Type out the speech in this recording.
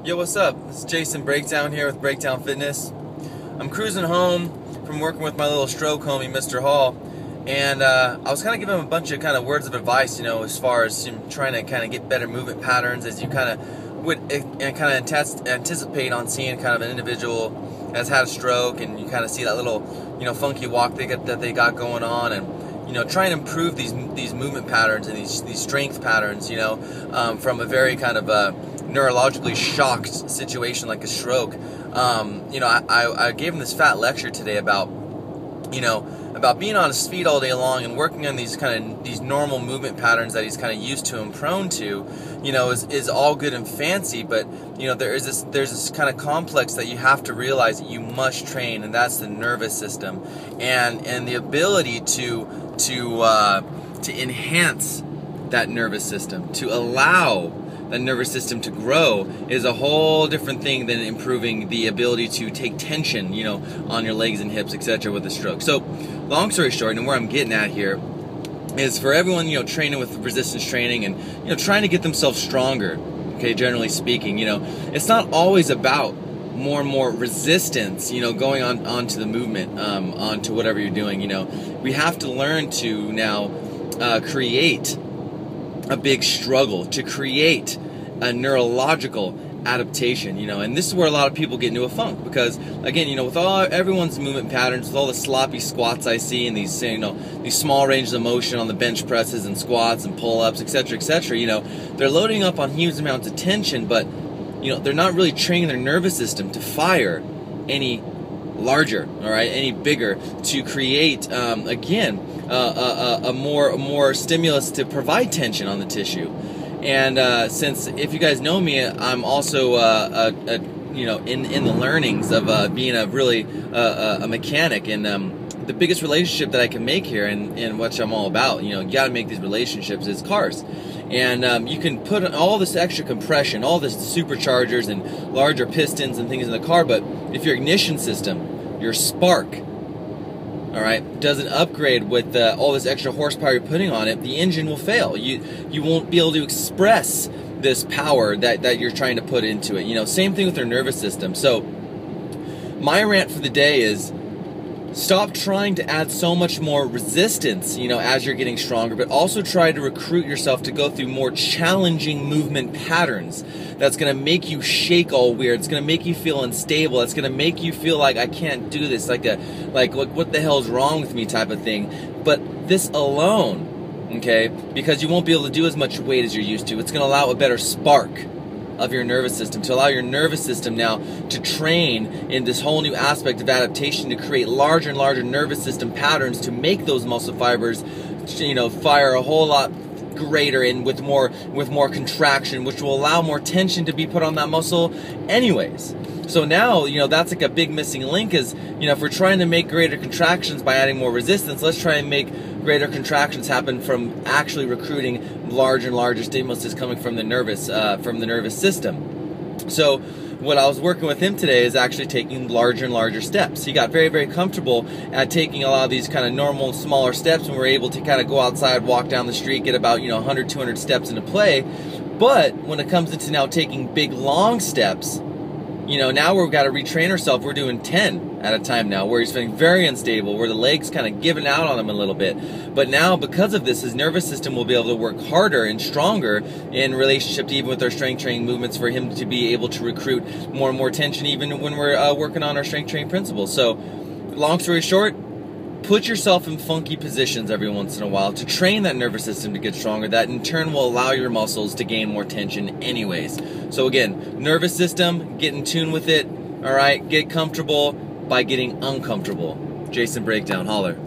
Yo, what's up? It's Jason Breakdown here with Breakdown Fitness. I'm cruising home from working with my little stroke homie, Mr. Hall, and I was kind of giving him a bunch of kind of words of advice, as far as trying to kind of get better movement patterns, as you kind of would anticipate on seeing kind of an individual that's had a stroke, and you kind of see that little, funky walk that they got going on, and try and improve these movement patterns and these strength patterns, from a very kind of neurologically shocked situation like a stroke. I gave him this fat lecture today about being on his feet all day long and working on these normal movement patterns that he's kind of used to and prone to, is all good and fancy, but there's this kind of complex that you have to realize that you must train, and that's the nervous system, and the ability to enhance that nervous system, to allow the nervous system to grow, is a whole different thing than improving the ability to take tension, on your legs and hips, etc. with a stroke. So, long story short, and where I'm getting at here is for everyone, training with resistance training and, trying to get themselves stronger, okay, generally speaking, it's not always about more and more resistance, going onto the movement, onto whatever you're doing, we have to learn to now create a big struggle, to create a neurological adaptation, and this is where a lot of people get into a funk, because again, with everyone's movement patterns, with all the sloppy squats I see, and these small ranges of motion on the bench presses and squats and pull-ups, etc., they're loading up on huge amounts of tension, but they're not really training their nervous system to fire any larger, all right, any bigger, to create a more stimulus to provide tension on the tissue. And since, if you guys know me, I'm also in the learnings of being a mechanic, and the biggest relationship that I can make here, and what I'm all about, you got to make these relationships, is cars. And you can put all this extra compression, all this superchargers and larger pistons and things in the car, but if your ignition system, your spark, all right, doesn't upgrade with all this extra horsepower you're putting on it, the engine will fail. You won't be able to express this power that you're trying to put into it. Same thing with your nervous system. So my rant for the day is, stop trying to add so much more resistance, as you're getting stronger, but also try to recruit yourself to go through more challenging movement patterns. That's going to make you shake all weird. It's going to make you feel unstable. It's going to make you feel like, I can't do this, like what the hell is wrong with me type of thing. But this alone, okay, because you won't be able to do as much weight as you're used to, it's going to allow a better spark of your nervous system, to allow your nervous system now to train in this whole new aspect of adaptation, to create larger and larger nervous system patterns, to make those muscle fibers, fire a whole lot greater and with more contraction, which will allow more tension to be put on that muscle anyways. So now, that's like a big missing link, is, if we're trying to make greater contractions by adding more resistance, let's try and make greater contractions happen from actually recruiting larger and larger stimulus coming from the nervous system. So what I was working with him today is actually taking larger and larger steps. He got very, very comfortable at taking a lot of these kind of normal, smaller steps, and we're able to kind of go outside, walk down the street, get about 100, 200 steps into play. But when it comes into now taking big, long steps, now we've got to retrain ourselves. We're doing 10 at a time now, where he's feeling very unstable, where the legs kind of giving out on him a little bit. But now, because of this, his nervous system will be able to work harder and stronger in relationship to even with our strength training movements, for him to be able to recruit more and more tension even when we're working on our strength training principles. So, long story short, put yourself in funky positions every once in a while to train that nervous system to get stronger. That in turn will allow your muscles to gain more tension anyways. So again, nervous system, get in tune with it, all right? Get comfortable by getting uncomfortable. Jason Breakdown, holler.